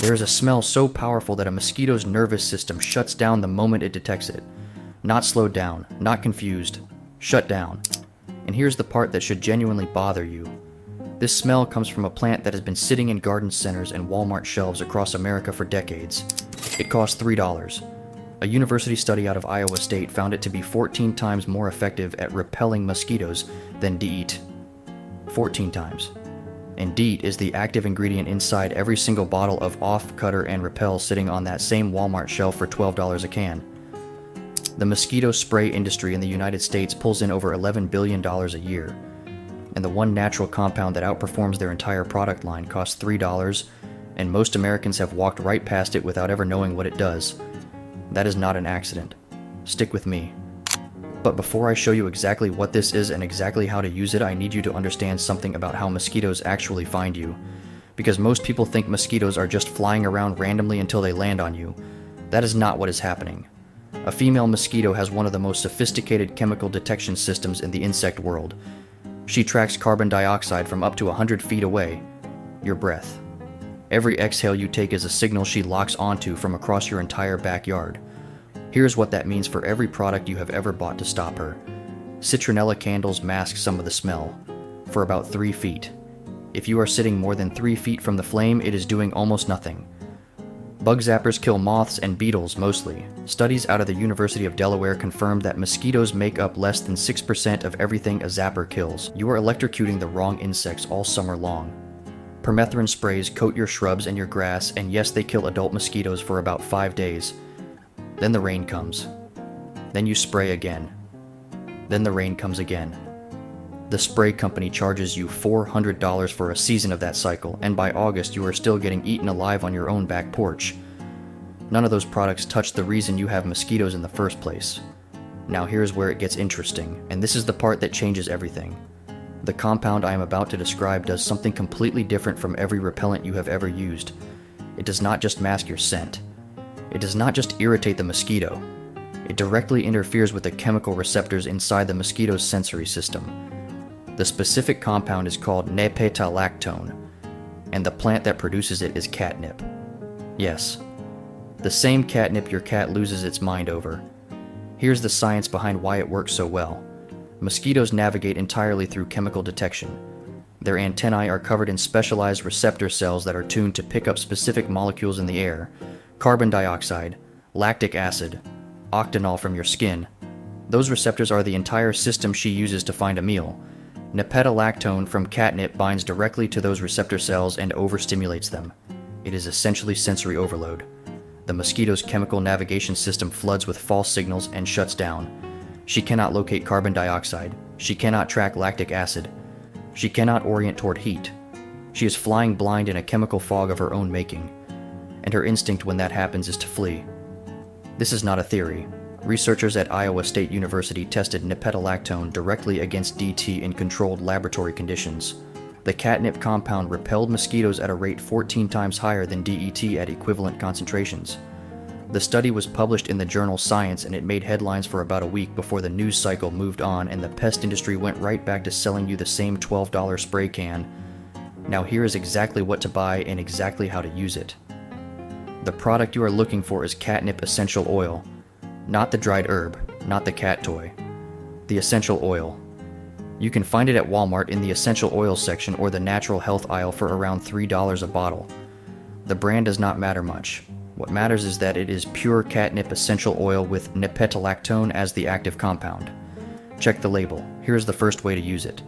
There is a smell so powerful that a mosquito's nervous system shuts down the moment it detects it. Not slowed down, not confused, shut down. And here's the part that should genuinely bother you. This smell comes from a plant that has been sitting in garden centers and Walmart shelves across America for decades. It costs $3. A university study out of Iowa State found it to be 14 times more effective at repelling mosquitoes than DEET. 14 times. And DEET is the active ingredient inside every single bottle of Off, Cutter, and Repel sitting on that same Walmart shelf for $12 a can. The mosquito spray industry in the United States pulls in over $11 billion a year. And the one natural compound that outperforms their entire product line costs $3, and most Americans have walked right past it without ever knowing what it does. That is not an accident. Stick with me. But before I show you exactly what this is and exactly how to use it, I need you to understand something about how mosquitoes actually find you. Because most people think mosquitoes are just flying around randomly until they land on you. That is not what is happening. A female mosquito has one of the most sophisticated chemical detection systems in the insect world. She tracks carbon dioxide from up to 100 feet away, your breath. Every exhale you take is a signal she locks onto from across your entire backyard. Here's what that means for every product you have ever bought to stop her. Citronella candles mask some of the smell, for about 3 feet. If you are sitting more than 3 feet from the flame, it is doing almost nothing. Bug zappers kill moths and beetles mostly. Studies out of the University of Delaware confirmed that mosquitoes make up less than 6% of everything a zapper kills. You are electrocuting the wrong insects all summer long. Permethrin sprays coat your shrubs and your grass, and yes, they kill adult mosquitoes for about 5 days. Then the rain comes. Then you spray again. Then the rain comes again. The spray company charges you $400 for a season of that cycle, and by August you are still getting eaten alive on your own back porch. None of those products touch the reason you have mosquitoes in the first place. Now here's where it gets interesting, and this is the part that changes everything. The compound I am about to describe does something completely different from every repellent you have ever used. It does not just mask your scent. It does not just irritate the mosquito. It directly interferes with the chemical receptors inside the mosquito's sensory system. The specific compound is called nepetalactone, and the plant that produces it is catnip. Yes, the same catnip your cat loses its mind over. Here's the science behind why it works so well. Mosquitoes navigate entirely through chemical detection. Their antennae are covered in specialized receptor cells that are tuned to pick up specific molecules in the air: carbon dioxide, lactic acid, octanol from your skin. Those receptors are the entire system she uses to find a meal. Nepetalactone from catnip binds directly to those receptor cells and overstimulates them. It is essentially sensory overload. The mosquito's chemical navigation system floods with false signals and shuts down. She cannot locate carbon dioxide. She cannot track lactic acid. She cannot orient toward heat. She is flying blind in a chemical fog of her own making. And her instinct when that happens is to flee. This is not a theory. Researchers at Iowa State University tested nepetalactone directly against DT in controlled laboratory conditions. The catnip compound repelled mosquitoes at a rate 14 times higher than DET at equivalent concentrations. The study was published in the journal Science, and it made headlines for about a week before the news cycle moved on and the pest industry went right back to selling you the same $12 spray can. Now here is exactly what to buy and exactly how to use it. The product you are looking for is catnip essential oil. Not the dried herb, not the cat toy. The essential oil. You can find it at Walmart in the essential oil section or the natural health aisle for around $3 a bottle. The brand does not matter much. What matters is that it is pure catnip essential oil with nepetalactone as the active compound. Check the label. Here's the first way to use it.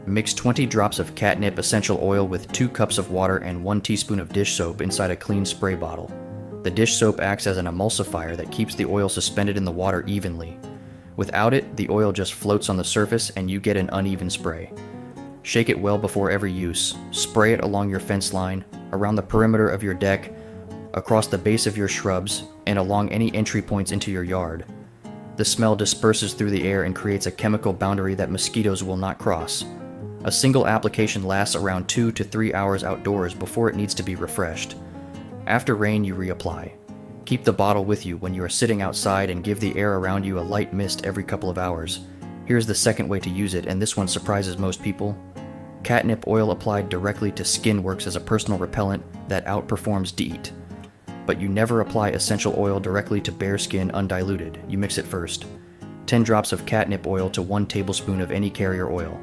Mix 20 drops of catnip essential oil with 2 cups of water and 1 teaspoon of dish soap inside a clean spray bottle. The dish soap acts as an emulsifier that keeps the oil suspended in the water evenly. Without it, the oil just floats on the surface and you get an uneven spray. Shake it well before every use. Spray it along your fence line, around the perimeter of your deck, across the base of your shrubs, and along any entry points into your yard. The smell disperses through the air and creates a chemical boundary that mosquitoes will not cross. A single application lasts around 2 to 3 hours outdoors before it needs to be refreshed. After rain, you reapply. Keep the bottle with you when you are sitting outside and give the air around you a light mist every couple of hours. Here's the second way to use it, and this one surprises most people. Catnip oil applied directly to skin works as a personal repellent that outperforms DEET. But you never apply essential oil directly to bare skin undiluted. You mix it first. 10 drops of catnip oil to 1 tablespoon of any carrier oil.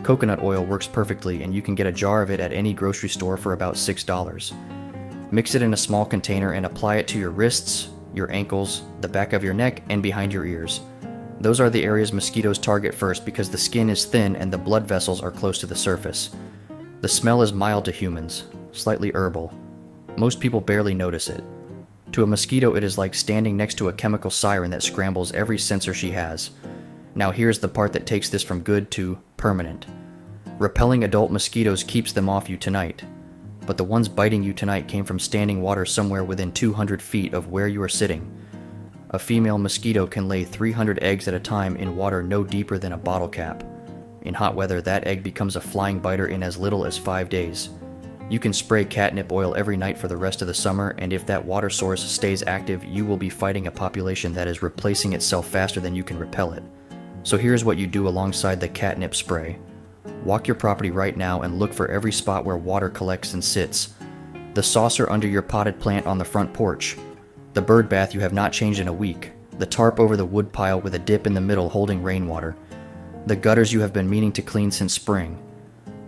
Coconut oil works perfectly, and you can get a jar of it at any grocery store for about $6. Mix it in a small container and apply it to your wrists, your ankles, the back of your neck, and behind your ears. Those are the areas mosquitoes target first because the skin is thin and the blood vessels are close to the surface. The smell is mild to humans, slightly herbal. Most people barely notice it. To a mosquito, it is like standing next to a chemical siren that scrambles every sensor she has. Now here's the part that takes this from good to permanent. Repelling adult mosquitoes keeps them off you tonight, but the ones biting you tonight came from standing water somewhere within 200 feet of where you are sitting. A female mosquito can lay 300 eggs at a time in water no deeper than a bottle cap. In hot weather, that egg becomes a flying biter in as little as 5 days. You can spray catnip oil every night for the rest of the summer, and if that water source stays active, you will be fighting a population that is replacing itself faster than you can repel it. So here's what you do alongside the catnip spray. Walk your property right now and look for every spot where water collects and sits. The saucer under your potted plant on the front porch. The bird bath you have not changed in a week. The tarp over the wood pile with a dip in the middle holding rainwater. The gutters you have been meaning to clean since spring.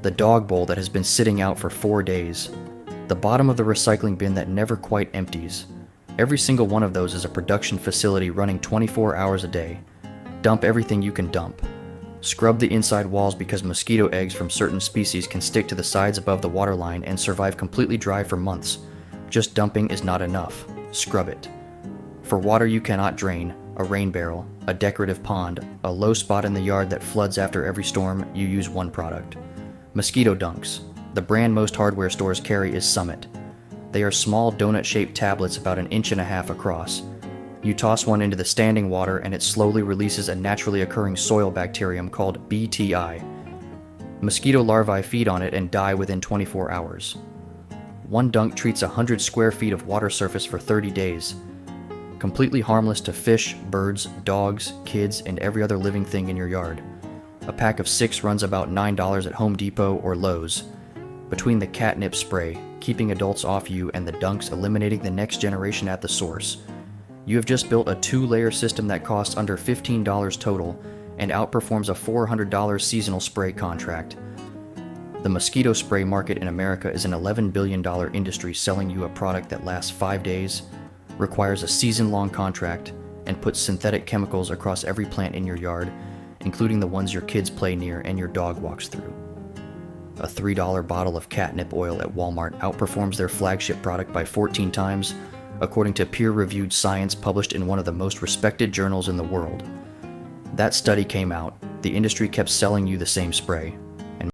The dog bowl that has been sitting out for 4 days. The bottom of the recycling bin that never quite empties. Every single one of those is a production facility running 24 hours a day. Dump everything you can dump. Scrub the inside walls because mosquito eggs from certain species can stick to the sides above the waterline and survive completely dry for months. Just dumping is not enough. Scrub it. For water you cannot drain, a rain barrel, a decorative pond, a low spot in the yard that floods after every storm, you use one product. Mosquito dunks. The brand most hardware stores carry is Summit. They are small donut-shaped tablets about 1.5 inches across. You toss one into the standing water and it slowly releases a naturally occurring soil bacterium called BTI. Mosquito larvae feed on it and die within 24 hours. One dunk treats 100 square feet of water surface for 30 days. Completely harmless to fish, birds, dogs, kids, and every other living thing in your yard. A pack of 6 runs about $9 at Home Depot or Lowe's. Between the catnip spray, keeping adults off you, and the dunks eliminating the next generation at the source, you have just built a 2-layer system that costs under $15 total and outperforms a $400 seasonal spray contract. The mosquito spray market in America is an $11 billion industry selling you a product that lasts 5 days, requires a season-long contract, and puts synthetic chemicals across every plant in your yard, including the ones your kids play near and your dog walks through. A $3 bottle of catnip oil at Walmart outperforms their flagship product by 14 times, according to peer-reviewed science published in one of the most respected journals in the world. That study came out, the industry kept selling you the same spray.